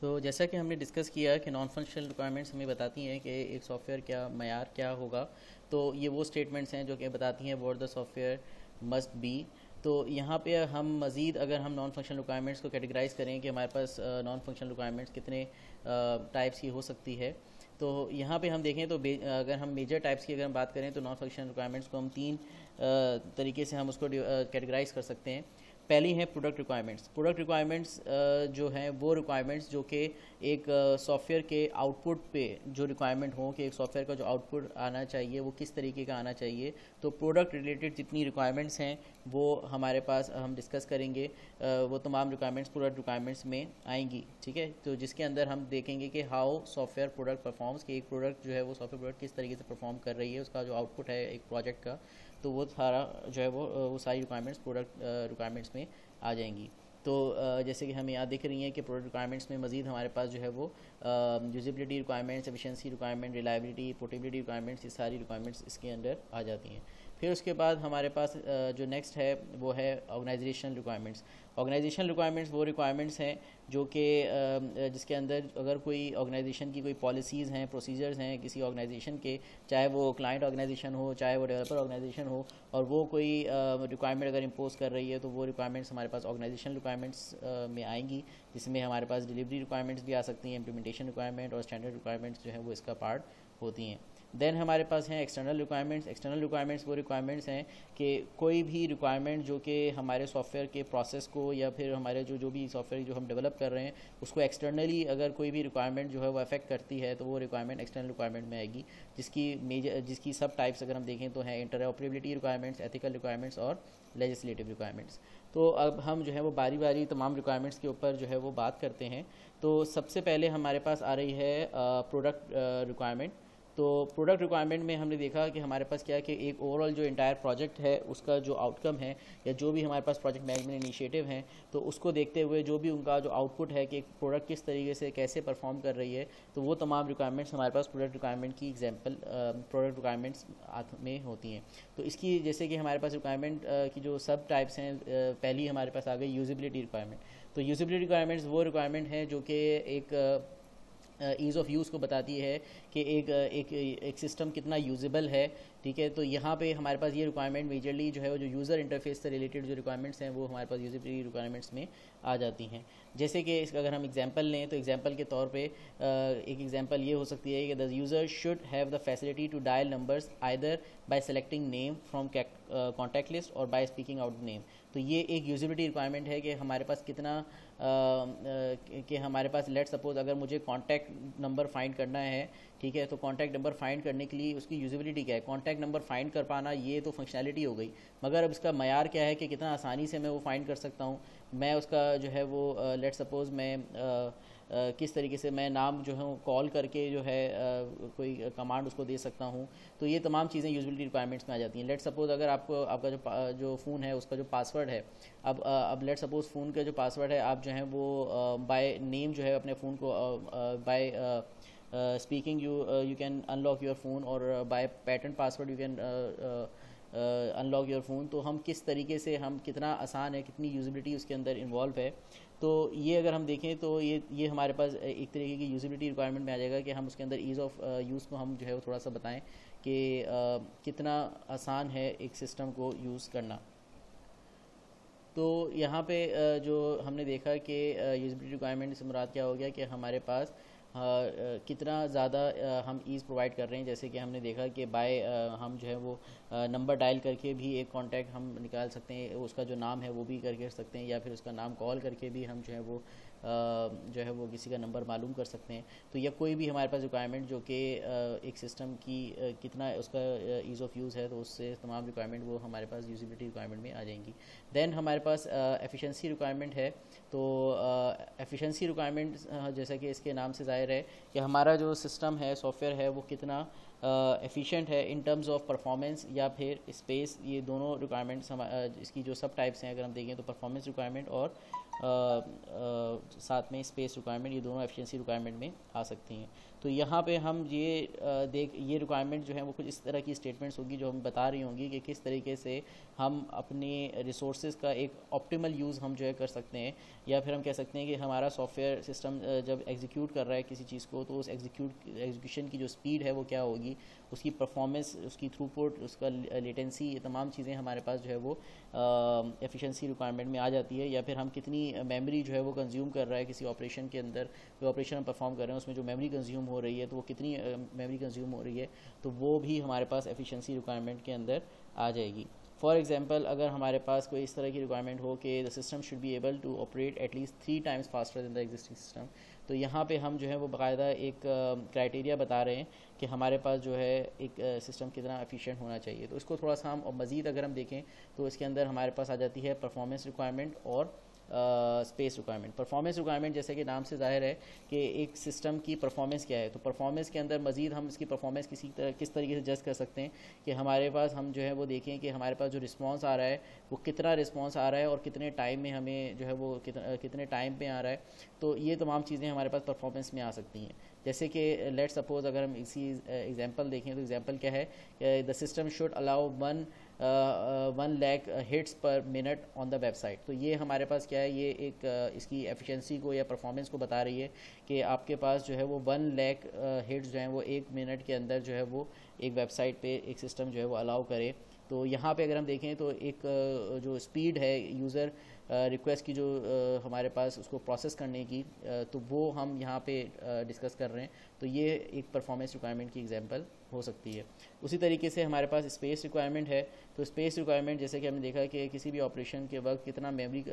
तो जैसा कि हमने डिस्कस किया कि नॉन फंक्शनल रिक्वायरमेंट्स हमें बताती हैं कि एक सॉफ्टवेयर क्या मयार क्या होगा। तो ये वो स्टेटमेंट्स हैं जो कि बताती हैं what the software must be. तो यहाँ पे हम मज़ीद अगर हम नॉन फंक्शनल रिक्वायरमेंट्स को कैटेगराइज करें कि हमारे पास नॉन फंक्शनल रिक्वायरमेंट्स कितने टाइप्स की हो सकती है, तो यहाँ पे हम देखें तो अगर हम मेजर टाइप्स की अगर हम बात करें तो नॉन फंक्शनल रिक्वायरमेंट्स को हम तीन तरीके से हम उसको कैटेगराइज कर सकते हैं। पहली है प्रोडक्ट रिक्वायरमेंट्स। प्रोडक्ट रिक्वायरमेंट्स जो हैं वो रिक्वायरमेंट्स जो कि एक सॉफ्टवेयर के आउटपुट पे जो रिक्वायरमेंट हो कि एक सॉफ्टवेयर का जो आउटपुट आना चाहिए वो किस तरीके का आना चाहिए। तो प्रोडक्ट रिलेटेड जितनी रिक्वायरमेंट्स हैं वो हमारे पास हम डिस्कस करेंगे। वो तमाम रिक्वायरमेंट्स प्रोडक्ट रिक्वायरमेंट्स में आएंगी, ठीक है। तो जिसके अंदर हम देखेंगे कि हाउ सॉफ्टवेयर प्रोडक्ट परफॉर्म्स, कि एक प्रोडक्ट जो है वो सॉफ्टवेयर प्रोडक्ट किस तरीके से परफॉर्म कर रही है, उसका जो आउटपुट है एक प्रोजेक्ट का, तो वो सारा जो है वो सारी रिक्वायरमेंट्स प्रोडक्ट रिक्वायरमेंट्स में आ जाएंगी। तो जैसे कि हमें यहाँ दिख रही हैं कि प्रोडक्ट रिक्वायरमेंट्स में मज़ीद हमारे पास जो है वो usability requirements, efficiency requirement, reliability, portability requirements, ये सारी रिक्वायरमेंट्स इसके अंदर आ जाती हैं। फिर उसके बाद हमारे पास जो नेक्स्ट है वो है ऑर्गेनाइजेशनल रिक्वायरमेंट्स। ऑर्गेनाइजेशनल रिक्वायरमेंट्स वो रिक्वायरमेंट्स हैं जो कि जिसके अंदर अगर कोई ऑर्गेनाइजेशन की कोई पॉलिसीज़ हैं, प्रोसीजर्स हैं किसी ऑर्गेनाइजेशन के, चाहे वो क्लाइंट ऑर्गेनाइजेशन हो चाहे वो डेवलपर ऑर्गेनाइजेशन हो, और वो कोई रिक्वायरमेंट अगर इम्पोज कर रही है तो वो रिक्वायरमेंट्स हमारे पास ऑर्गेनाइजेशनल रिक्वायरमेंट्स में आएंगी, जिसमें हमारे पास डिलीवरी रिक्वायरमेंट्स भी आ सकती हैं, इम्प्लीमेंटेशन रिक्वायरमेंट और स्टैंडर्ड रिक्वायरमेंट्स जो है वो इसका पार्ट होती हैं। देन हमारे पास हैं एक्सटर्नल रिक्वायरमेंट्स। एक्सटर्नल रिक्वायरमेंट्स वो रिक्वायरमेंट्स हैं कि कोई भी रिक्वायरमेंट जो कि हमारे सॉफ्टवेयर के प्रोसेस को या फिर हमारे जो भी सॉफ्टवेयर जो हम डेवलप कर रहे हैं उसको एक्सटर्नली अगर कोई भी रिक्वायरमेंट जो है वो अफेक्ट करती है तो वो रिक्वायरमेंट एक्सटर्नल रिक्वायरमेंट में आएगी, जिसकी सब टाइप्स अगर हम देखें तो हैं इंटरऑपरेबिलिटी रिक्वायरमेंट्स, एथिकल रिक्वायरमेंट्स और लेजिस्लेटिव रिक्वायरमेंट्स। तो अब हम जो है वो बारी बारी तमाम रिक्वायरमेंट्स के ऊपर जो है वो बात करते हैं। तो सबसे पहले हमारे पास आ रही है प्रोडक्ट रिक्वायरमेंट। तो प्रोडक्ट रिक्वायरमेंट में हमने देखा कि हमारे पास क्या है कि एक ओवरऑल जो इंटायर प्रोजेक्ट है उसका जो आउटकम है या जो भी हमारे पास प्रोजेक्ट मैनेजमेंट इनिशिएटिव हैं तो उसको देखते हुए जो भी उनका जो आउटपुट है कि एक प्रोडक्ट किस तरीके से कैसे परफॉर्म कर रही है, तो वो तमाम रिक्वायरमेंट्स हमारे पास प्रोडक्ट रिक्वायरमेंट की एग्जाम्पल प्रोडक्ट रिक्वायरमेंट्स में होती हैं। तो इसकी जैसे कि हमारे पास रिक्वायरमेंट की जो सब टाइप्स हैं, पहली हमारे पास आ गई यूजिबिलिटी रिक्वायरमेंट। तो यूजिबिलिटी रिक्वायरमेंट्स वो रिक्वायरमेंट है जो कि एक ईज़ ऑफ़ यूज़ को बताती है कि एक सिस्टम कितना यूजेबल है, ठीक है। तो यहाँ पे हमारे पास ये रिक्वायरमेंट मेजरली जो है वो जो यूज़र इंटरफेस से रिलेटेड जो रिक्वायरमेंट्स हैं वो हमारे पास यूजिबिलिटी रिक्वायरमेंट्स में आ जाती हैं। जैसे कि इसका अगर हम एग्जांपल लें तो एग्जांपल के तौर पे एक एग्जांपल ये हो सकती है कि the user should have the facility to dial numbers either by selecting name from contact list और बाय स्पीकिंग आउट नेम। तो ये एक यूजिबिलिटी रिक्वायरमेंट है कि हमारे पास कितना कि हमारे पास लेट सपोज अगर मुझे कॉन्टैक्ट नंबर फाइंड करना है, ठीक है, तो कॉन्टैक्ट नंबर फाइंड करने के लिए उसकी यूजिबिलिटी क्या है, कॉन्टैक्ट नंबर फाइंड कर पाना ये तो फंक्शनैलिटी हो गई, मगर अब इसका मयार क्या है कि कितना आसानी से मैं वो फाइंड कर सकता हूँ। मैं उसका जो है वो लेट सपोज मैं किस तरीके से मैं नाम जो है कॉल करके जो है कोई कमांड उसको दे सकता हूँ। तो ये तमाम चीज़ें यूजिबिलिटी रिक्वायरमेंट्स में आ जाती हैं। लेट सपोज अगर आपको आपका जो फ़ोन है उसका जो पासवर्ड है, अब लेट सपोज फ़ोन का जो पासवर्ड है आप जो है वो बाय नेम जो है अपने फ़ोन को by speaking you can unlock your phone और by pattern password you can unlock your phone. तो हम किस तरीके से हम कितना आसान है, कितनी यूजिबिलिटी उसके अंदर इन्वॉल्व है। तो ये अगर हम देखें तो ये हमारे पास एक तरीके की यूजिबिलिटी रिक्वायरमेंट में आ जाएगा कि हम उसके अंदर ईज़ ऑफ यूज़ को हम जो है वो थोड़ा सा बताएं कि कितना आसान है एक सिस्टम को यूज़ करना। तो यहाँ पे जो हमने देखा कि यूजिबिलिटी रिक्वायरमेंट से मुराद क्या हो गया कि हमारे पास कितना ज़्यादा हम ईज़ प्रोवाइड कर रहे हैं। जैसे कि हमने देखा कि बाय हम जो है वो नंबर डायल करके भी एक कांटेक्ट हम निकाल सकते हैं, उसका जो नाम है वो भी करके सकते हैं, या फिर उसका नाम कॉल करके भी हम जो है वो किसी का नंबर मालूम कर सकते हैं। तो यह कोई भी हमारे पास रिक्वायरमेंट जो कि एक सिस्टम की कितना उसका ईज़ ऑफ़ यूज़ है, तो उससे तमाम रिक्वायरमेंट वो हमारे पास यूजिबिलिटी रिक्वायरमेंट में आ जाएंगी। देन हमारे पास एफिशिएंसी रिक्वायरमेंट है। तो एफिशिएंसी रिक्वायरमेंट जैसा कि इसके नाम से ज़ाहिर है कि हमारा जो सिस्टम है, सॉफ्टवेयर है, वो कितना एफिशिएंट है इन टर्म्स ऑफ परफॉर्मेंस या फिर स्पेस। ये दोनों रिक्वायरमेंट्स इसकी जो सब टाइप्स हैं अगर हम देखें तो परफॉर्मेंस रिक्वायरमेंट और साथ में स्पेस रिक्वायरमेंट, ये दोनों एफिशिएंसी रिक्वायरमेंट में आ सकती हैं। तो यहाँ पे हम ये रिक्वायरमेंट जो है वो कुछ इस तरह की स्टेटमेंट्स होगी जो हम बता रही होंगी कि किस तरीके से हम अपने रिसोर्सेज का एक ऑप्टिमल यूज़ हम जो है कर सकते हैं, या फिर हम कह सकते हैं कि हमारा सॉफ्टवेयर सिस्टम जब एग्जीक्यूट कर रहा है किसी चीज़ को, तो उस एग्जीक्यूशन की जो स्पीड है वो क्या होगी, उसकी परफॉर्मेंस, उसकी थ्रूपुट, उसका लेटेंसी, ये तमाम चीज़ें हमारे पास जो है वो एफिशिएंसी रिक्वायरमेंट में आ जाती है। या फिर हम कितनी मेमोरी जो है वो कंज्यूम कर रहा है किसी ऑपरेशन के अंदर, जो ऑपरेशन हम परफॉर्म कर रहे हैं उसमें जो मेमोरी कंज्यूम हो रही है, तो वो कितनी मेमोरी कंज्यूम हो रही है, तो वो भी हमारे पास एफिशिएंसी रिक्वायरमेंट के अंदर आ जाएगी। फॉर एग्जांपल, अगर हमारे पास कोई इस तरह की रिक्वायरमेंट हो कि the system should be able to operate at least 3 times faster than the existing system, तो यहाँ पे हम जो है वो बाकायदा एक क्राइटेरिया बता रहे हैं कि हमारे पास जो है एक सिस्टम कितना एफिशिएंट होना चाहिए। तो इसको थोड़ा सा हम मज़ीद अगर हम देखें तो इसके अंदर हमारे पास आ जाती है परफॉर्मेंस रिक्वायरमेंट और स्पेस रिक्वायरमेंट। परफॉर्मेंस रिक्वायरमेंट जैसे कि नाम से ज़ाहिर है कि एक सिस्टम की परफॉर्मेंस क्या है, तो परफॉर्मेंस के अंदर मज़ीद हम इसकी परफॉर्मेंस किस तरीके से जज कर सकते हैं कि हमारे पास हम जो है वो देखें कि हमारे पास जो रिस्पांस आ रहा है वो कितना रिस्पांस आ रहा है और कितने टाइम में हमें जो है वो कितने टाइम पे आ रहा है। तो ये तमाम चीज़ें हमारे पास परफॉर्मेंस में आ सकती हैं। जैसे कि लेट सपोज अगर हम इसी एग्जांपल देखें तो एग्जांपल क्या है, the system should allow 1 lakh hits पर मिनट ऑन द वेबसाइट। तो ये हमारे पास क्या है, ये एक इसकी एफिशिएंसी को या परफॉर्मेंस को बता रही है कि आपके पास जो है वो 1 लाख हिट्स जो हैं वो 1 मिनट के अंदर जो है वो एक वेबसाइट पे एक सिस्टम जो है वो अलाउ करे। तो यहाँ पे अगर हम देखें तो एक जो स्पीड है यूज़र रिक्वेस्ट की जो हमारे पास उसको प्रोसेस करने की, तो वो हम यहाँ पे डिस्कस कर रहे हैं। तो ये एक परफॉर्मेंस रिक्वायरमेंट की एग्जांपल हो सकती है। उसी तरीके से हमारे पास स्पेस रिक्वायरमेंट है। तो स्पेस रिक्वायरमेंट जैसे कि हमने देखा कि किसी भी ऑपरेशन के वक्त कितना मेमोरी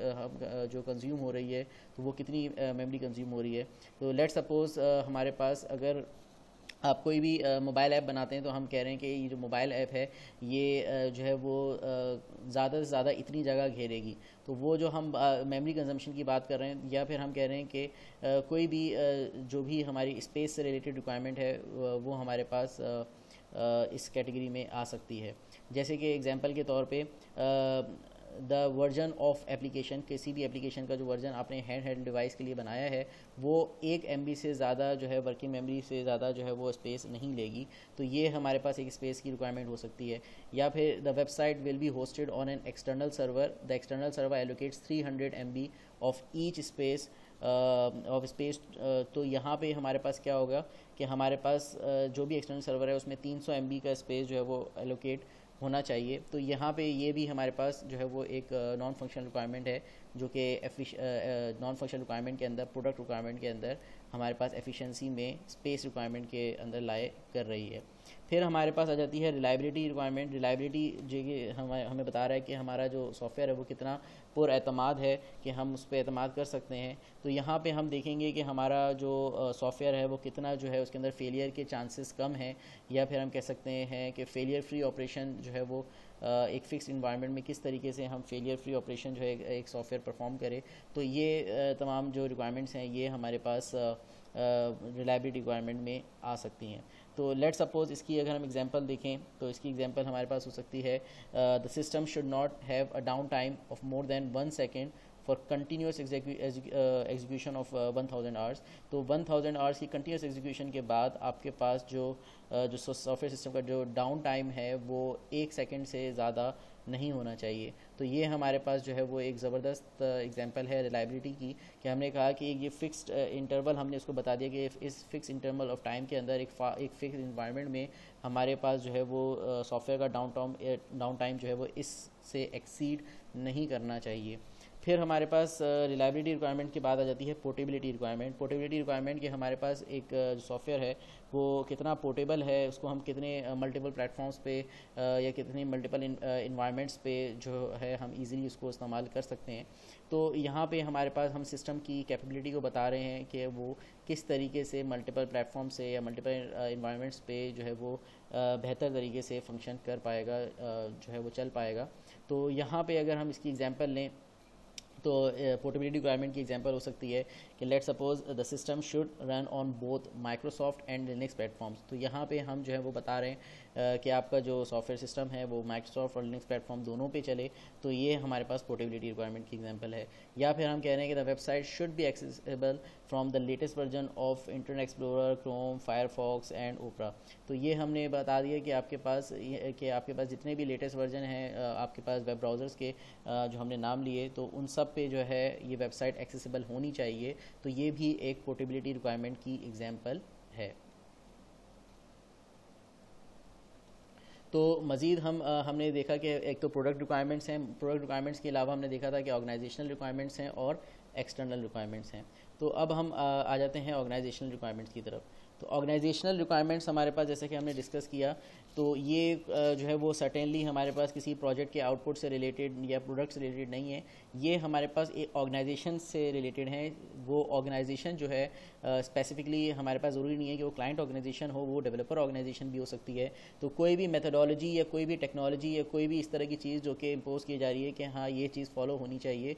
जो कंज्यूम हो रही है, तो वो कितनी मेमोरी कंज्यूम हो रही है। तो लेट सपोज़ हमारे पास अगर आप कोई भी मोबाइल ऐप बनाते हैं तो हम कह रहे हैं कि ये जो मोबाइल ऐप है ये जो है वो ज़्यादा से ज़्यादा इतनी जगह घेरेगी। तो वो जो हम मेमोरी कंजम्पशन की बात कर रहे हैं, या फिर हम कह रहे हैं कि कोई भी जो भी हमारी स्पेस से रिलेटेड रिक्वायरमेंट है वो हमारे पास इस कैटेगरी में आ सकती है। जैसे कि एग्जांपल के तौर पे द वर्जन ऑफ एप्लीकेशन, किसी भी एप्लीकेशन का जो वर्जन आपने हैंड हेल्ड डिवाइस के लिए बनाया है वो 1 MB से ज़्यादा जो है वर्किंग मेमोरी से ज़्यादा जो है वो स्पेस नहीं लेगी। तो ये हमारे पास एक स्पेस की रिक्वायरमेंट हो सकती है। या फिर the website will be hosted on an external server, the external server allocates 300 MB of each space of space. तो यहाँ पे हमारे पास क्या होगा कि हमारे पास जो भी एक्सटर्नल सर्वर है उसमें 300 MB का स्पेस जो है वो एलोकेट होना चाहिए। तो यहाँ पे ये भी हमारे पास जो है वो एक नॉन फंक्शनल रिक्वायरमेंट है जो कि नॉन फंक्शनल रिक्वायरमेंट के अंदर, प्रोडक्ट रिक्वायरमेंट के अंदर हमारे पास एफिशिएंसी में स्पेस रिक्वायरमेंट के अंदर लाए कर रही है। फिर हमारे पास आ जाती है रिलायबिलिटी रिक्वायरमेंट। रिलायबिलिटी जो कि हमें बता रहा है कि हमारा जो सॉफ्टवेयर है वो कितना पुरएतमाद है कि हम उस पर एतमाद कर सकते हैं। तो यहाँ पे हम देखेंगे कि हमारा जो सॉफ्टवेयर है वो कितना जो है उसके अंदर फेलियर के चांसेस कम हैं, या फिर हम कह सकते हैं कि फेलियर फ्री ऑपरेशन जो है वो एक फ़िक्स इन्वायरमेंट में किस तरीके से हम फेलियर फ्री ऑपरेशन जो है एक सॉफ्टवेयर परफॉर्म करे। तो ये तमाम जो रिक्वायरमेंट्स हैं ये हमारे पास रिलायबिलिटी रिक्वायरमेंट में आ सकती हैं। तो लेट सपोज इसकी अगर हम एग्जांपल देखें तो इसकी एग्जांपल हमारे पास हो सकती है, the system should not have a down time of more than 1 second for continuous execution of 1000 hours. तो 1000 आवर्स की कंटिन्यूस एग्जीक्यूशन के बाद आपके पास जो सॉफ्टवेयर सिस्टम का जो डाउन टाइम है वो 1 सेकेंड से ज़्यादा नहीं होना चाहिए। तो ये हमारे पास जो है वो एक ज़बरदस्त एग्जांपल है रिलायबिलिटी की, कि हमने कहा कि ये फ़िक्स्ड इंटरवल, हमने उसको बता दिया कि इस फिक्स इंटरवल ऑफ टाइम के अंदर एक फ़िक्स इन्वायरमेंट में हमारे पास जो है वो सॉफ्टवेयर का डाउन टाइम जो है वो इससे एक्सीड नहीं करना चाहिए। फिर हमारे पास रिलायबिलिटी रिक्वायरमेंट के बाद आ जाती है पोर्टेबिलिटी रिक्वायरमेंट। पोर्टेबिलिटी रिक्वायरमेंट कि हमारे पास एक सॉफ्टवेयर है वो कितना पोर्टेबल है, उसको हम कितने मल्टीपल प्लेटफॉर्म्स पे या कितने मल्टीपल इन्वायरमेंट्स पे जो है हम इजीली उसको इस्तेमाल कर सकते हैं। तो यहाँ पे हमारे पास हम सिस्टम की कैपेबिलिटी को बता रहे हैं कि वो किस तरीके से मल्टीपल प्लेटफॉर्म से या मल्टीपल इन्वायरमेंट्स पे जो है वो बेहतर तरीके से फंक्शन कर पाएगा, जो है वो चल पाएगा। तो यहाँ पे अगर हम इसकी एग्जांपल लें तो पोर्टेबिलिटी रिक्वायरमेंट की एग्जांपल हो सकती है कि let suppose the system should run on both Microsoft and Linux platforms. तो यहाँ पे हम जो है वो बता रहे हैं कि आपका जो सॉफ्टवेयर सिस्टम है वो माइक्रोसॉफ्ट और लिनक्स प्लेटफॉर्म दोनों पे चले, तो ये हमारे पास पोर्टेबिलिटी रिक्वायरमेंट की एग्जांपल है। या फिर हम कह रहे हैं कि the website should be accessible from the latest version of Internet Explorer, Chrome, Firefox and Opera. तो ये हमने बता दिया कि आपके पास जितने भी लेटेस्ट वर्जन हैं आपके पास वेब ब्राउज़र्स के जो हमने नाम लिए, तो उन सब पे जो है ये वेबसाइट एक्सेसिबल होनी चाहिए। तो ये भी एक पोर्टेबिलिटी रिक्वायरमेंट की एग्जांपल है। तो मज़ीद हमने देखा कि एक तो प्रोडक्ट रिक्वायरमेंट्स हैं, प्रोडक्ट रिक्वायरमेंट्स के अलावा हमने देखा था कि ऑर्गेनाइजेशनल रिक्वायरमेंट्स हैं और एक्सटर्नल रिक्वायरमेंट्स हैं। तो अब हम आ जाते हैं ऑर्गेनाइजेशनल रिक्वायरमेंट्स की तरफ। तो ऑर्गेनाइजेशनल रिक्वायरमेंट्स हमारे पास, जैसे कि हमने डिस्कस किया, तो ये जो है वो सर्टेनली हमारे पास किसी प्रोजेक्ट के आउटपुट से रिलेटेड या प्रोडक्ट से रिलेटेड नहीं है। ये हमारे पास एक ऑर्गेनाइजेशन से रिलेटेड हैं। वो ऑर्गेनाइजेशन जो है स्पेसिफिकली हमारे पास ज़रूरी नहीं है कि वो क्लाइंट ऑर्गेनाइजेशन हो, वो डेवलपर ऑर्गेनाइजेशन भी हो सकती है। तो कोई भी मेथोडोलॉजी या कोई भी टेक्नोलॉजी या कोई भी इस तरह की चीज़ जो कि इम्पोज की जा रही है कि हाँ ये चीज़ फॉलो होनी चाहिए,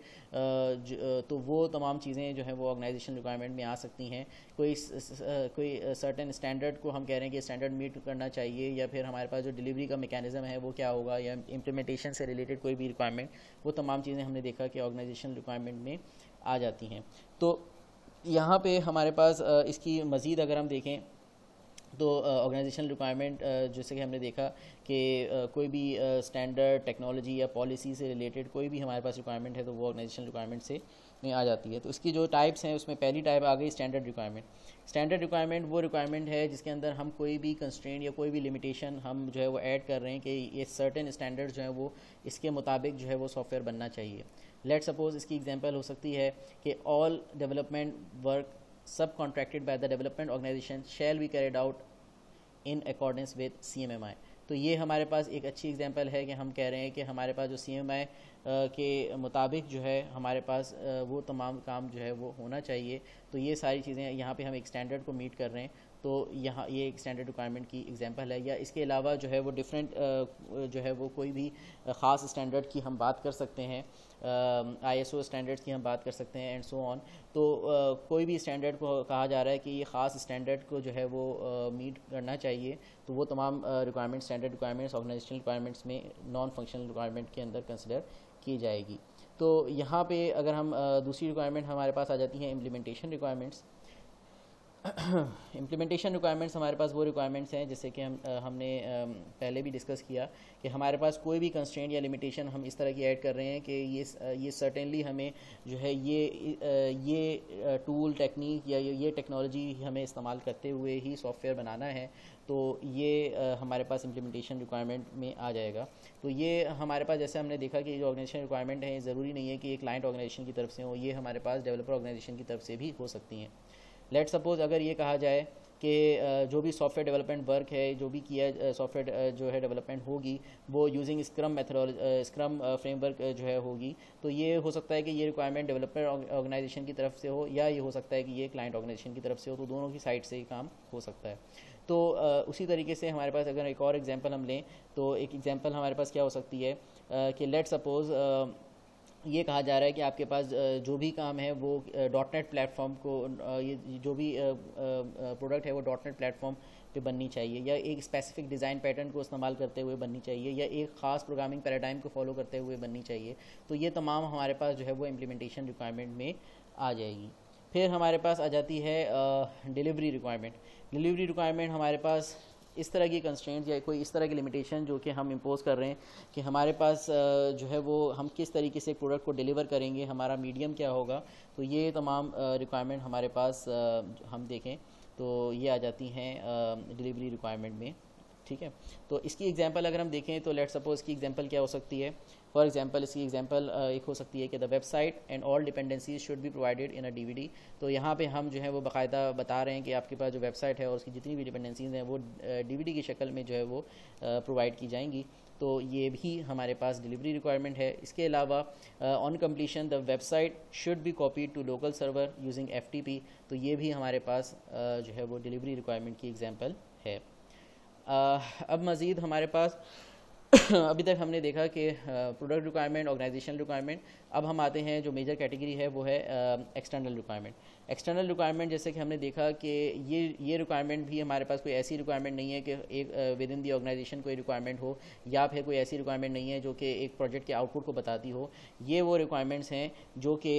तो वो तमाम चीज़ें जो है वो ऑर्गेनाइजेशन रिक्वायरमेंट में आ सकती हैं। कोई सर्टेन स्टैंडर्ड को हम कह रहे हैं कि स्टैंडर्ड मीट करना चाहिए, या फिर हमारे पास जो डिलीवरी का मैकेनिज़्म है वो क्या होगा, या इम्प्लीमेंटेशन से रिलेटेड कोई भी रिक्वायरमेंट, वो तमाम चीज़ें हमने देखा कि ऑर्गेनाइजेशन रिक्वायरमेंट में आ जाती हैं। तो यहाँ पे हमारे पास इसकी मज़ीद अगर हम देखें तो ऑर्गेनाइजेशनल रिक्वायरमेंट जैसे कि हमने देखा कि कोई भी स्टैंडर्ड टेक्नोलॉजी या पॉलिसी से रिलेटेड कोई भी हमारे पास रिक्वायरमेंट है तो वो ऑर्गेनाइजेशनल रिक्वायरमेंट से में आ जाती है। तो इसकी जो टाइप्स हैं उसमें पहली टाइप आ गई स्टैंडर्ड रिक्वायरमेंट। स्टैंडर्ड रिक्वायरमेंट वो रिक्वायरमेंट है जिसके अंदर हम कोई भी कंस्ट्रेंट या कोई भी लिमिटेशन हम जो है वो ऐड कर रहे हैं कि ये सर्टेन स्टैंडर्ड जो है वो इसके मुताबिक जो है वो सॉफ्टवेयर बनना चाहिए। लेट सपोज इसकी एग्जांपल हो सकती है कि all development work subcontracted by the development organisation shall be carried out in accordance with CMMI। तो ये हमारे पास एक अच्छी एग्जांपल है कि हम कह रहे हैं कि हमारे पास जो CMMI के मुताबिक जो है हमारे पास वो तमाम काम जो है वो होना चाहिए। तो ये सारी चीज़ें यहाँ पे हम एक स्टैंडर्ड को मीट कर रहे हैं, तो यहाँ ये एक स्टैंडर्ड रिक्वायरमेंट की एग्जांपल है। या इसके अलावा जो है वो डिफरेंट जो है वो कोई भी ख़ास स्टैंडर्ड की हम बात कर सकते हैं, ISO स्टैंडर्ड्स की हम बात कर सकते हैं एंड सो ऑन। तो कोई भी स्टैंडर्ड को कहा जा रहा है कि ये ख़ास स्टैंडर्ड को जो है वो मीट करना चाहिए, तो वो तमाम requirement standard requirements organisational requirements में नॉन फंक्शनल रिक्वायरमेंट के अंदर कंसिडर की जाएगी। तो यहाँ पे अगर हम दूसरी रिक्वायरमेंट हमारे पास आ जाती हैं इम्प्लीमेंटेशन रिक्वायरमेंट्स। इम्प्लीमेंटेशन रिक्वायरमेंट्स हमारे पास वो रिक्वायरमेंट्स हैं जैसे कि हमने पहले भी डिस्कस किया कि हमारे पास कोई भी कंस्ट्रेंट या लिमिटेशन हम इस तरह की ऐड कर रहे हैं कि ये सर्टेनली हमें जो है ये टूल टेक्निक या ये टेक्नोलॉजी हमें इस्तेमाल करते हुए ही सॉफ्टवेयर बनाना है, तो ये हमारे पास इम्प्लीमेंटेशन रिक्वायरमेंट में आ जाएगा। तो ये हमारे पास जैसे हमने देखा कि जो ऑर्गेनाइजेशन रिक्वायरमेंट है ज़रूरी नहीं है कि ये क्लाइंट ऑर्गेनाइजेशन की तरफ से हो, ये हमारे पास डेवलपर ऑर्गेनाइजेशन की तरफ से भी हो सकती हैं। लेट सपोज़ अगर ये कहा जाए कि जो भी सॉफ्टवेयर डेवलपमेंट वर्क है, जो भी किया सॉफ्टवेयर जो है डेवलपमेंट होगी वो यूजिंग स्क्रम स्क्रम फ्रेमवर्क जो है होगी, तो ये हो सकता है कि ये रिक्वायरमेंट डेवलपर ऑर्गेनाइजेशन की तरफ से हो, या ये हो सकता है कि ये क्लाइंट ऑर्गेनाइजेशन की तरफ से हो, तो दोनों की साइड से ही काम हो सकता है। तो उसी तरीके से हमारे पास अगर एक और एग्जांपल हम लें, तो एक एग्जांपल हमारे पास क्या हो सकती है कि लेट सपोज़ ये कहा जा रहा है कि आपके पास जो भी काम है वो .NET प्लेटफॉर्म को ये जो भी प्रोडक्ट है वो .NET प्लेटफॉर्म पे बननी चाहिए, या एक स्पेसिफिक डिज़ाइन पैटर्न को इस्तेमाल करते हुए बननी चाहिए, या एक ख़ास प्रोग्रामिंग पैराडाइम को फॉलो करते हुए बननी चाहिए। तो ये तमाम हमारे पास जो है वो इम्प्लीमेंटेशन रिक्वायरमेंट में आ जाएगी। फिर हमारे पास आ जाती है डिलीवरी रिक्वायरमेंट। डिलीवरी रिक्वायरमेंट हमारे पास इस तरह की कंस्ट्रेंट्स या कोई इस तरह की लिमिटेशन जो कि हम इंपोज कर रहे हैं कि हमारे पास जो है वो हम किस तरीके से प्रोडक्ट को डिलीवर करेंगे, हमारा मीडियम क्या होगा। तो ये तमाम रिक्वायरमेंट हमारे पास हम देखें तो ये आ जाती हैं डिलीवरी रिक्वायरमेंट में, ठीक है। तो इसकी एग्जांपल अगर हम देखें तो लेट सपोज की एग्जांपल क्या हो सकती है। फॉर एग्जांपल इसकी एग्जांपल एक हो सकती है कि the website and all dependencies should be provided in a DVD। तो यहाँ पे हम जो है वो बाकायदा बता रहे हैं कि आपके पास जो वेबसाइट है और उसकी जितनी भी डिपेंडेंसीज हैं वो DVD की शक्ल में जो है वो प्रोवाइड की जाएंगी। तो ये भी हमारे पास डिलीवरी रिक्वायरमेंट है। इसके अलावा on completion the website should be copied to local server using FTP। तो ये भी हमारे पास जो है वो डिलीवरी रिक्वायरमेंट की एग्जांपल है। अब मज़ीद हमारे पास अभी तक हमने देखा कि प्रोडक्ट रिक्वायरमेंट, ऑर्गेनाइजेशनल रिक्वायरमेंट, अब हम आते हैं जो मेजर कैटेगरी है वो है एक्सटर्नल रिक्वायरमेंट। एक्सटर्नल रिक्वायरमेंट जैसे कि हमने देखा कि ये रिक्वायरमेंट भी हमारे पास कोई ऐसी रिक्वायरमेंट नहीं है कि एक विद इन दी ऑर्गेनाइजेशन कोई रिक्वायरमेंट हो, या फिर कोई ऐसी रिक्वायरमेंट नहीं है जो कि एक प्रोजेक्ट के आउटपुट को बताती हो। ये वो रिक्वायरमेंट्स हैं जो कि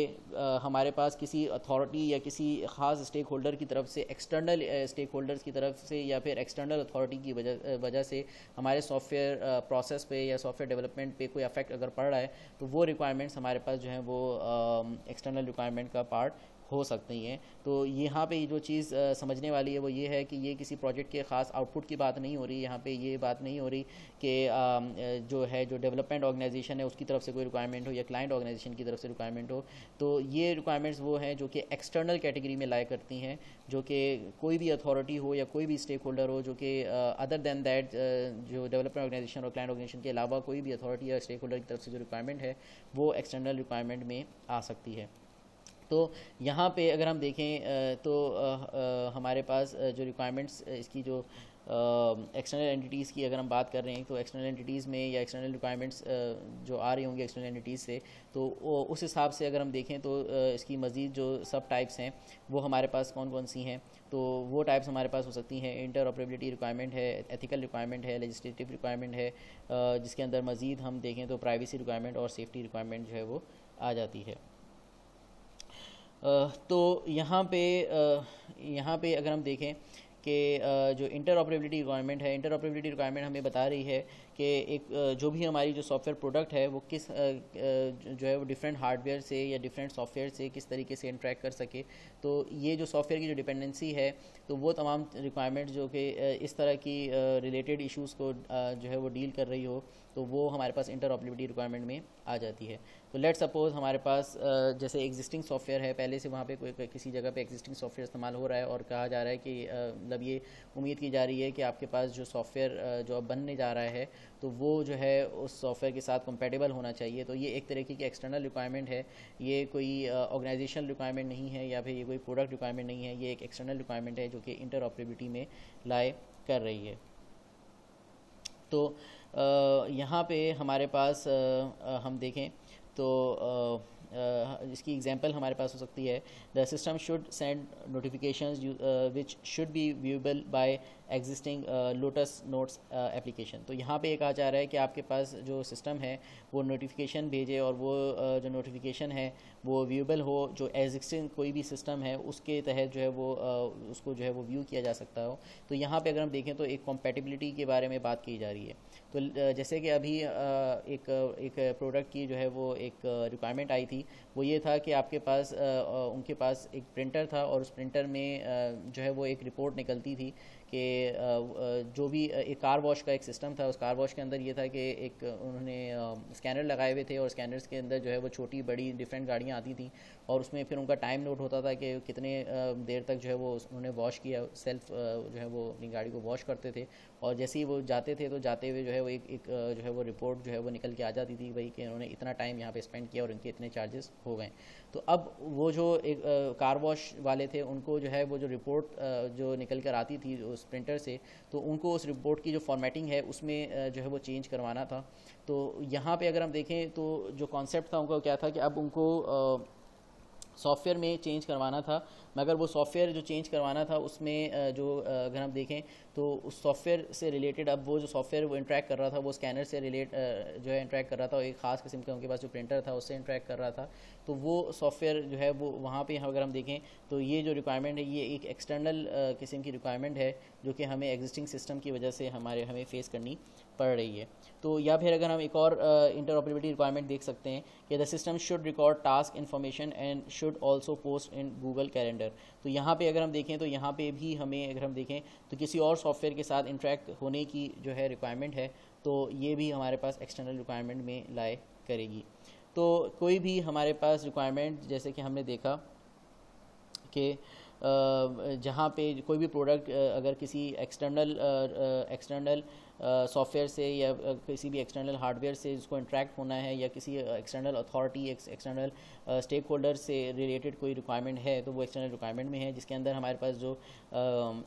हमारे पास किसी अथॉरिटी या किसी ख़ास स्टेक होल्डर की तरफ से, एक्सटर्नल स्टेक होल्डर्स की तरफ से या फिर एक्सटर्नल अथॉरिटी की वजह से हमारे सॉफ्टवेयर प्रोसेस पे या सॉफ्टवेयर डेवलपमेंट पे कोई अफेक्ट अगर पड़ रहा है, तो वो रिक्वायरमेंट्स हमारे पास जो हैं वो एक्सटर्नल रिक्वायरमेंट का पार्ट हो सकती हैं। तो यहाँ पे जो चीज़ समझने वाली है वो ये है कि ये किसी प्रोजेक्ट के ख़ास आउटपुट की बात नहीं हो रही। यहाँ पे ये बात नहीं हो रही कि जो डेवलपमेंट ऑर्गेनाइजेशन है उसकी तरफ से कोई रिक्वायरमेंट हो या क्लाइंट ऑर्गेनाइजेशन की तरफ से रिक्वायरमेंट हो। तो ये रिक्वायरमेंट्स वो हैं जो कि एक्सटर्नल कैटेगरी में लाया करती हैं, जो कि कोई भी अथॉरिटी हो या कोई भी स्टेक होल्डर हो, जो कि अदर दैन दैट जो डेवलपमेंट ऑर्गेनाइजेशन और क्लाइंट ऑर्गेनाइजेशन के अलावा कोई भी अथॉरिटी या स्टेक होल्डर की तरफ से जो रिक्वायरमेंट है वो एक्सटर्नल रिक्वायरमेंट में आ सकती है। तो यहाँ पे अगर हम देखें तो हमारे पास जो रिक्वायरमेंट्स इसकी जो एक्सटर्नल एंटिटीज़ की अगर हम बात कर रहे हैं, तो एक्सटर्नल एंटिटीज़ में या एक्सटर्नल रिक्वायरमेंट्स जो आ रही होंगी एक्सटर्नल एंटिटीज़ से, तो उस हिसाब से अगर हम देखें तो इसकी मज़ीद जो सब टाइप्स हैं वो हमारे पास कौन कौन सी हैं। तो वो टाइप्स हमारे पास हो सकती हैं, इंटर ऑपरेबिलिटी रिक्वायरमेंट है, एथिकल रिक्वायरमेंट है, लेजिस्लेटिव रिक्वायरमेंट है, जिसके अंदर मज़ीद हम देखें तो प्राइवेसी रिक्वायरमेंट और सेफ्टी रिक्वायरमेंट जो है वो आ जाती है। तो यहाँ पे अगर हम देखें कि जो इंटर ऑपरेबिलिटी रिक्वायरमेंट है, इंटर ऑपरेबिलिटी रिक्वायरमेंट हमें बता रही है कि एक जो भी हमारी जो सॉफ्टवेयर प्रोडक्ट है वो किस जो है वो डिफरेंट हार्डवेयर से या डिफरेंट सॉफ्टवेयर से किस तरीके से इंटरेक्ट कर सके। तो ये जो सॉफ्टवेयर की जो डिपेंडेंसी है, तो वो तमाम रिक्वायरमेंट जो कि इस तरह की रिलेटेड इश्यूज़ को जो है वो डील कर रही हो, तो वो हमारे पास इंटर ऑपरेबिलिटी रिक्वायरमेंट में आ जाती है। तो लेट सपोज़ हमारे पास जैसे एग्जिस्टिंग सॉफ्टवेयर है, पहले से वहाँ पे कोई किसी जगह पे एग्जिस्टिंग सॉफ्टवेयर इस्तेमाल हो रहा है और कहा जा रहा है कि मतलब ये उम्मीद की जा रही है कि आपके पास जो सॉफ्टवेयर जो अब बनने जा रहा है तो वो जो है उस सॉफ्टवेयर के साथ कंपैटिबल होना चाहिए। तो ये एक तरीके की एक्सटर्नल रिक्वायरमेंट है, ये कोई ऑर्गेनाइजेशनल रिक्वायरमेंट नहीं है या फिर ये कोई प्रोडक्ट रिक्वायरमेंट नहीं है, ये एक एक्सटर्नल रिक्वायरमेंट है जो कि इंटर ऑपरेबिलिटी में लाए कर रही है। तो यहाँ पे हमारे पास हम देखें तो इसकी एग्जांपल हमारे पास हो सकती है, the system should send notifications which should be viewable by existing Lotus Notes application. तो यहाँ पे एक आ जा रहा है कि आपके पास जो सिस्टम है वो नोटिफिकेशन भेजे और वो जो नोटिफिकेशन है वो व्यूएबल हो, जो एग्जिस्टिंग कोई भी सिस्टम है उसके तहत जो है वो उसको जो है वो व्यू किया जा सकता हो। तो यहाँ पे अगर हम देखें तो एक कॉम्पैटिबिलिटी के बारे में बात की जा रही है। तो जैसे कि अभी एक प्रोडक्ट की जो है वो एक रिक्वायरमेंट आई थी, वो ये था कि आपके पास उनके पास एक प्रिंटर था और उस प्रिंटर में जो है वो एक रिपोर्ट निकलती थी कि जो भी एक कार वॉश का एक सिस्टम था, उस कार वॉश के अंदर ये था कि एक उन्होंने स्कैनर लगाए हुए थे और स्कैनर्स के अंदर जो है वो छोटी बड़ी डिफरेंट गाड़ियाँ आती थी और उसमें फिर उनका टाइम नोट होता था कि कितने देर तक जो है वो उन्होंने वॉश किया, सेल्फ जो है वो अपनी गाड़ी को वॉश करते थे और जैसे ही वो जाते थे तो जाते हुए जो है वो एक जो है वो रिपोर्ट जो है वो निकल के आ जाती थी भाई कि उन्होंने इतना टाइम यहाँ पे स्पेंड किया और इनके इतने चार्जेस हो गए। तो अब वो जो एक कार वॉश वाले थे उनको जो है वो जो रिपोर्ट जो निकल कर आती थी उस प्रिंटर से, तो उनको उस रिपोर्ट की जो फॉर्मेटिंग है उसमें जो है वो चेंज करवाना था। तो यहाँ पे अगर हम देखें तो जो कॉन्सेप्ट था उनका क्या था कि अब उनको सॉफ्टवेयर में चेंज करवाना था, मगर वो सॉफ्टवेयर जो चेंज करवाना था उसमें जो अगर हम देखें तो उस सॉफ्टवेयर से रिलेटेड अब वो जो सॉफ्टवेयर वो इंटरेक्ट कर रहा था वो स्कैनर से जो है इंटरेक्ट कर रहा था और एक ख़ास किस्म का उनके पास जो प्रिंटर था उससे इंटरेक्ट कर रहा था। तो वो सॉफ्टवेयर जो है वो वहाँ पे अगर हम देखें तो ये जो रिक्वायरमेंट है ये एक एक्सटर्नल किस्म की रिक्वायरमेंट है जो कि हमें एग्जिस्टिंग सिस्टम की वजह से हमें फेस करनी पड़ रही है। तो या फिर अगर हम एक और इंटरऑपरेबिलिटी रिक्वायरमेंट देख सकते हैं कि the system should record task information and should also post in Google calendar. तो यहाँ पे अगर हम देखें तो यहाँ पे भी हमें अगर हम देखें तो किसी और सॉफ्टवेयर के साथ इंटरेक्ट होने की जो है रिक्वायरमेंट है, तो ये भी हमारे पास एक्सटर्नल रिक्वायरमेंट में लाए करेगी। तो कोई भी हमारे पास रिक्वायरमेंट जैसे कि हमने देखा कि जहाँ पे कोई भी प्रोडक्ट अगर किसी एक्सटर्नल सॉफ्टवेयर से या किसी भी एक्सटर्नल हार्डवेयर से जिसको इंटरेक्ट होना है या किसी external authority external stakeholder से रिलेटेड कोई रिक्वायरमेंट है, तो वो एक्सटर्नल रिक्वायरमेंट में है, जिसके अंदर हमारे पास जो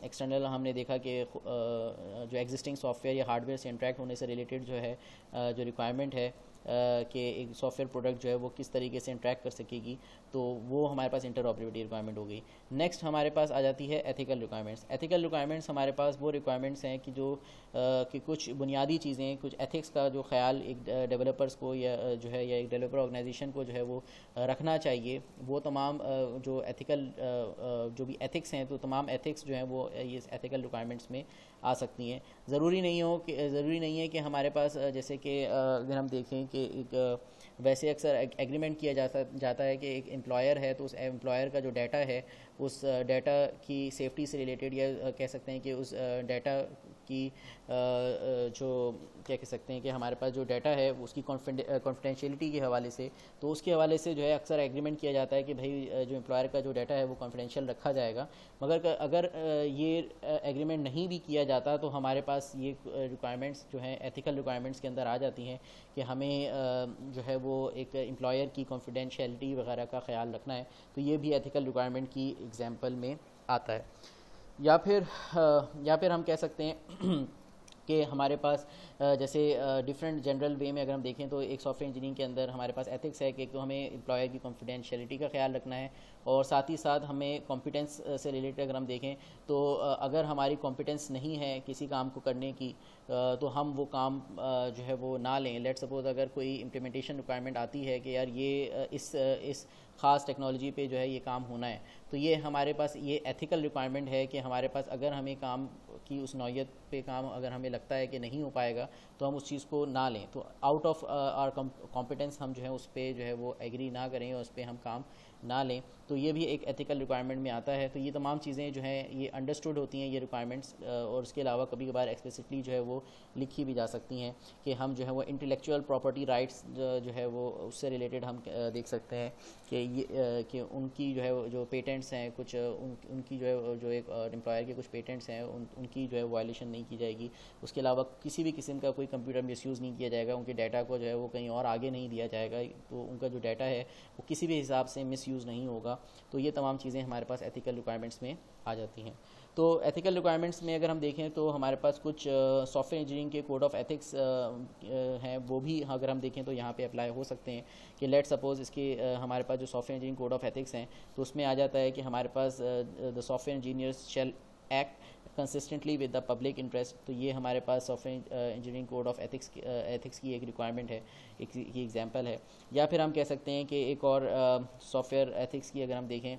एक्सटर्नल हमने देखा कि जो एग्जिस्टिंग सॉफ्टवेयर या हार्डवेयर से इंटरेक्ट होने से रिलेटेड जो है जो रिक्वायरमेंट है कि एक सॉफ्टवेयर प्रोडक्ट जो है वो किस तरीके से इंटरेक्ट कर सकेगी, तो वो हमारे पास इंटरऑपरेबिलिटी रिक्वायरमेंट हो गई। नेक्स्ट हमारे पास आ जाती है एथिकल रिक्वायरमेंट्स। एथिकल रिक्वायरमेंट्स हमारे पास वो रिक्वायरमेंट्स हैं कि जो कि कुछ बुनियादी चीज़ें, कुछ एथिक्स का जो ख्याल एक डेवलपर्स को या जो है या एक डेवलपर ऑर्गेनाइजेशन को जो है वो रखना चाहिए, वो तमाम जो एथिकल जो भी एथिक्स हैं, तो तमाम एथिक्स जो हैं वो ये एथिकल रिक्वायरमेंट्स में आ सकती हैं। ज़रूरी नहीं है कि हमारे पास जैसे कि अगर हम देखें कि एक वैसे अक्सर एग्रीमेंट किया जाता है कि एक एम्प्लॉयर है तो उस एम्प्लॉयर का जो डाटा है उस डाटा की सेफ्टी से रिलेटेड, या कह सकते हैं कि उस डाटा की जो क्या कह सकते हैं कि हमारे पास जो डाटा है उसकी कॉन्फिडेंशियलिटी के हवाले से, तो उसके हवाले से जो है अक्सर एग्रीमेंट किया जाता है कि भाई जो एम्प्लॉयर का जो डाटा है वो कॉन्फिडेंशियल रखा जाएगा। मगर अगर ये एग्रीमेंट नहीं भी किया जाता तो हमारे पास ये रिक्वायरमेंट्स जो हैं एथिकल रिक्वायरमेंट्स के अंदर आ जाती हैं कि हमें जो है वो एक एम्प्लॉयर की कॉन्फिडेंशियलिटी वगैरह का ख्याल रखना है, तो ये भी एथिकल रिक्वायरमेंट की एग्जांपल में आता है। या फिर हम कह सकते हैं कि हमारे पास जैसे डिफरेंट जनरल वे में अगर हम देखें तो एक सॉफ्टवेयर इंजीनियरिंग के अंदर हमारे पास एथिक्स है कि एक तो हमें एम्प्लॉयर की कॉन्फिडेंशियलिटी का ख्याल रखना है, और साथ ही साथ हमें कॉम्पिटेंस से रिलेटेड अगर हम देखें तो अगर हमारी कॉम्पिटेंस नहीं है किसी काम को करने की तो हम वो काम जो है वो ना लें। लेट सपोज अगर कोई इम्प्लीमेंटेशन रिक्वायरमेंट आती है कि यार ये इस ख़ास टेक्नोलॉजी पे जो है ये काम होना है, तो ये हमारे पास ये एथिकल रिक्वायरमेंट है कि हमारे पास अगर हमें काम की उस नौयत पे काम अगर हमें लगता है कि नहीं हो पाएगा तो हम उस चीज़ को ना लें, तो आउट ऑफ आवर कॉम्पिटेंस हम जो है उस पर जो है वो एग्री ना करें और उस पर हम काम ना लें, तो ये भी एक एथिकल रिक्वायरमेंट में आता है। तो ये तमाम चीज़ें जो हैं ये अंडरस्टूड होती हैं ये रिक्वायरमेंट्स, और उसके अलावा कभी कभार एक्सप्लिसिटली जो है वो लिखी भी जा सकती हैं कि हम जो है वो इंटेलेक्चुअल प्रॉपर्टी राइट्स जो है वो उससे रिलेटेड हम देख सकते हैं कि ये कि उनकी जो है जो पेटेंट्स हैं कुछ उनकी जो है जो एक एम्प्लॉयर के कुछ पेटेंट्स हैं उनकी जो है वायलेशन नहीं की जाएगी। उसके अलावा किसी भी किस्म का कोई कंप्यूटर मिसयूज़ नहीं किया जाएगा, उनके डाटा को जो है वो कहीं और आगे नहीं दिया जाएगा, तो उनका जो डाटा है वो किसी भी हिसाब से मिसयूज़ नहीं होगा। तो ये तमाम चीज़ें हमारे पास एथिकल रिक्वायरमेंट्स में आ जाती हैं। तो एथिकल रिक्वायरमेंट्स में अगर हम देखें तो हमारे पास कुछ सॉफ्टवेयर इंजीनियरिंग के कोड ऑफ एथिक्स हैं, वो भी अगर हम देखें तो यहाँ पे अप्लाई हो सकते हैं कि लेट सपोज इसके हमारे पास जो software engineering code of ethics हैं तो उसमें आ जाता है कि हमारे पास the software engineers shall act consistently with the public interest. तो ये हमारे पास software engineering code of ethics की एक रिक्वायरमेंट है, एक एग्जांपल है। या फिर हम कह सकते हैं कि एक और सॉफ्टवेयर एथिक्स की अगर हम देखें,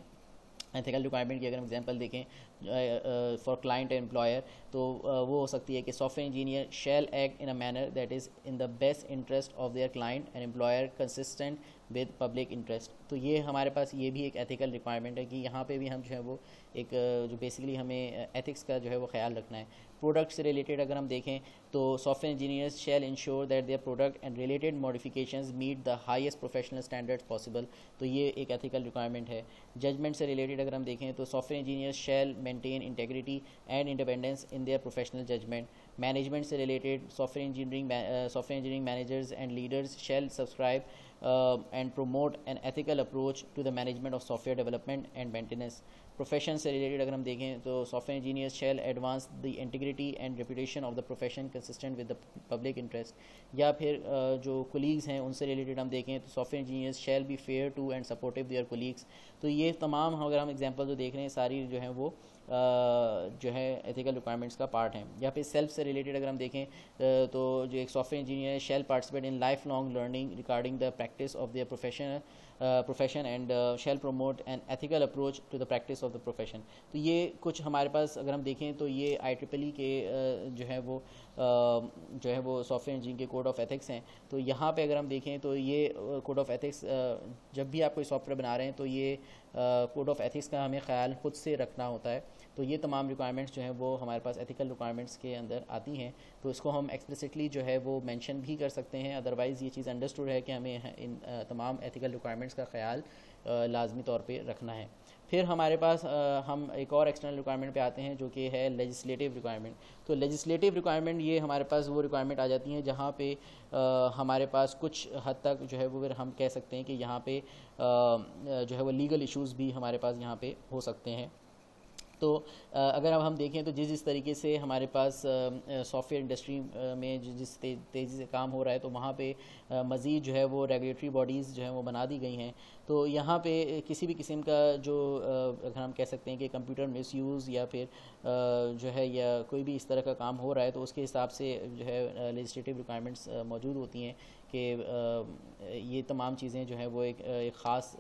एथिकल रिक्वायरमेंट की अगर हम एग्जांपल देखें फॉर क्लाइंट एंड एम्प्लॉयर, तो वो हो सकती है कि software engineer shall act in a manner that is in the best interest of their client and employer consistent with public interest. तो ये हमारे पास ये भी एक एथिकल रिक्वायरमेंट है कि यहाँ पे भी हम जो है वो एक जो बेसिकली हमें एथिक्स का जो है वो ख्याल रखना है। प्रोडक्ट से रिलेटेड अगर हम देखें तो software engineers shall ensure that their product and related modifications meet the highest professional standards possible. तो ये एक एथिकल रिक्वायरमेंट है। जजमेंट से रिलेटेड अगर हम देखें तो software engineers shall maintain integrity and independence in their professional judgement. Management से related software engineering managers and leaders shall subscribe and promote an ethical approach to the management of software development and maintenance. Profession से related अगर हम देखें तो software engineers shall advance the integrity and reputation of the profession consistent with the public interest. या फिर जो colleagues हैं उनसे रिलेटेड हम देखें तो software engineers shall be fair to and supportive their colleagues. तो ये तमाम अगर हम एग्जांपल जो देख रहे हैं सारी जो है वो जो है एथिकल रिक्वायरमेंट्स का पार्ट है। या फिर सेल्फ से रिलेटेड अगर हम देखें तो जो एक software engineer shall participate in lifelong learning regarding the practice of their profession and shall promote an ethical approach to the practice of the profession. तो ये कुछ हमारे पास अगर हम देखें तो ये IEEE के जो है वो सॉफ्टवेयर इंजीनियरिंग के कोड ऑफ एथिक्स हैं। तो यहाँ पे अगर हम देखें तो ये कोड ऑफ एथिक्स जब भी आप कोई सॉफ्टवेयर बना रहे हैं तो ये कोड ऑफ एथिक्स का हमें ख्याल खुद से रखना होता है। तो ये तमाम रिक्वायरमेंट्स जो हैं वो हमारे पास एथिकल रिक्वायरमेंट्स के अंदर आती हैं, तो इसको हम एक्सप्लिसिटली जो है वो मेंशन भी कर सकते हैं। अदरवाइज़ ये चीज़ अंडरस्टूड है कि हमें इन तमाम एथिकल रिक्वायरमेंट्स का ख्याल लाजमी तौर पे रखना है। फिर हमारे पास हम एक और एक्सटर्नल रिक्वायरमेंट पे आते हैं जो कि है लेजिस्लेटिव रिक्वायरमेंट। तो लेजिस्लेटिव रिक्वायरमेंट ये हमारे पास वो रिक्वायरमेंट आ जाती हैं जहाँ पे हमारे पास कुछ हद तक जो है वो फिर हम कह सकते हैं कि यहाँ पे जो है वो लीगल इश्यूज़ भी हमारे पास यहाँ पे हो सकते हैं। तो अगर अब हम देखें तो जिस तरीके से हमारे पास सॉफ्टवेयर इंडस्ट्री में जिस तेज़ी से काम हो रहा है, तो वहाँ पे मज़ीद जो है वो रेगुलेटरी बॉडीज़ जो हैं वो बना दी गई हैं। तो यहाँ पे किसी भी किस्म का जो अगर हम कह सकते हैं कि कंप्यूटर मिसयूज़ या फिर जो है या कोई भी इस तरह का काम हो रहा है, तो उसके हिसाब से जो है लेजिस्लेटिव रिक्वायरमेंट्स मौजूद होती हैं कि ये तमाम चीज़ें जो है वो एक ख़ास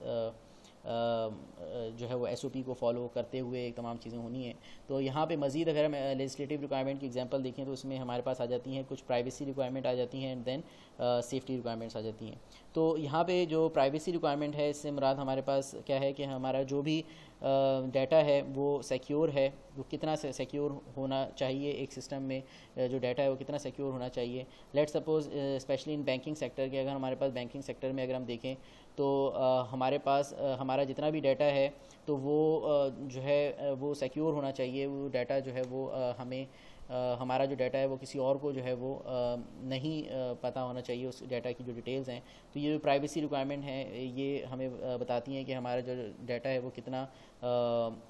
जो है वो एसओपी को फॉलो करते हुए तमाम चीज़ें होनी है। तो यहाँ पे मज़ीद अगर हम लेजिस्लेटिव रिक्वायरमेंट की एग्जांपल देखें तो उसमें हमारे पास आ जाती हैं कुछ प्राइवेसी रिक्वायरमेंट आ जाती हैं एंड देन सेफ्टी रिक्वायरमेंट्स आ जाती हैं। तो यहाँ पे जो प्राइवेसी रिक्वायरमेंट है, इससे मुराद हमारे पास क्या है कि हमारा जो भी डाटा है वो सिक्योर है, वो कितना सिक्योर होना चाहिए, एक सिस्टम में जो डाटा है वो कितना सिक्योर होना चाहिए। Let's suppose specially in banking sector के, अगर हमारे पास बैंकिंग सेक्टर में अगर हम देखें तो हमारे पास हमारा जितना भी डाटा है तो वो जो है वो सिक्योर होना चाहिए। वो डाटा जो है वो हमें हमारा जो डाटा है वो किसी और को जो है वो नहीं पता होना चाहिए, उस डाटा की जो डिटेल्स हैं। तो ये जो प्राइवेसी रिक्वायरमेंट है ये हमें बताती हैं कि हमारा जो डाटा है वो कितना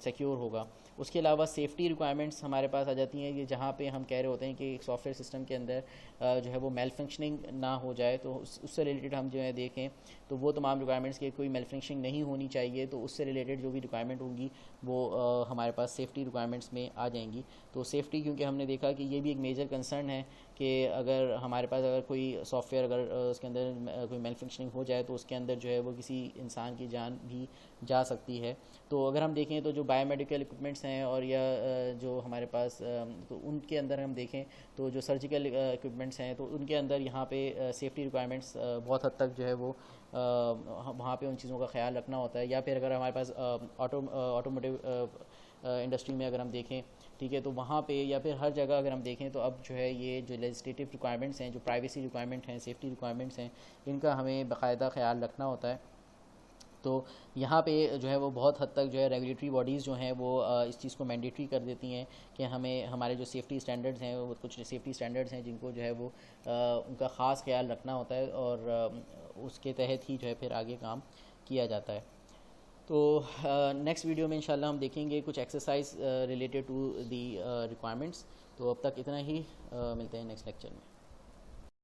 सिक्योर होगा। उसके अलावा सेफ्टी रिक्वायरमेंट्स हमारे पास आ जाती हैं कि जहाँ पे हम कह रहे होते हैं कि एक सॉफ्टवेयर सिस्टम के अंदर जो है वो मेल फंक्शनिंग ना हो जाए, तो उससे रिलेटेड हम जो है देखें तो वो तमाम रिक्वायरमेंट्स के कोई मेल फंक्शनिंग नहीं होनी चाहिए। तो उससे रिलेटेड जो भी रिक्वायरमेंट होंगी वो हमारे पास सेफ्टी रिक्वायरमेंट्स में आ जाएंगी। तो सेफ्टी, क्योंकि हमने देखा कि ये भी एक मेजर कंसर्न है कि अगर हमारे पास अगर कोई सॉफ्टवेयर अगर उसके अंदर कोई मेल फंक्शनिंग हो जाए तो उसके अंदर जो है वो किसी इंसान की जान भी जा सकती है। तो अगर हम देखें तो जो बायोमेडिकल इक्विपमेंट्स हैं और या जो हमारे पास तो उनके अंदर हम देखें तो जो सर्जिकल इक्विपमेंट्स हैं तो उनके अंदर यहाँ पे सेफ्टी रिक्वायरमेंट्स बहुत हद तक जो है वो वहाँ पे उन चीज़ों का ख्याल रखना होता है। या फिर अगर हमारे पास ऑटोमोटिव इंडस्ट्री में अगर हम देखें, ठीक है, तो वहाँ पे या फिर हर जगह अगर हम देखें तो अब जो है ये जो लेजिस्लेटिव रिक्वायरमेंट्स हैं, जो प्राइवेसी रिक्वायरमेंट हैं, सेफ्टी रिक्वायरमेंट्स हैं, इनका हमें बाकायदा ख्याल रखना होता है। तो यहाँ पे जो है वो बहुत हद तक जो है रेगुलेटरी बॉडीज़ जो हैं वो इस चीज़ को मैंडेटरी कर देती हैं कि हमें हमारे जो सेफ्टी स्टैंडर्ड्स हैं वो कुछ सेफ्टी स्टैंडर्ड्स हैं जिनको जो है वो उनका ख़ास ख्याल रखना होता है और उसके तहत ही जो है फिर आगे काम किया जाता है। तो नेक्स्ट वीडियो में इंशाल्लाह हम देखेंगे कुछ exercise related to the requirements. तो अब तक इतना ही, मिलते हैं नेक्स्ट लेक्चर में।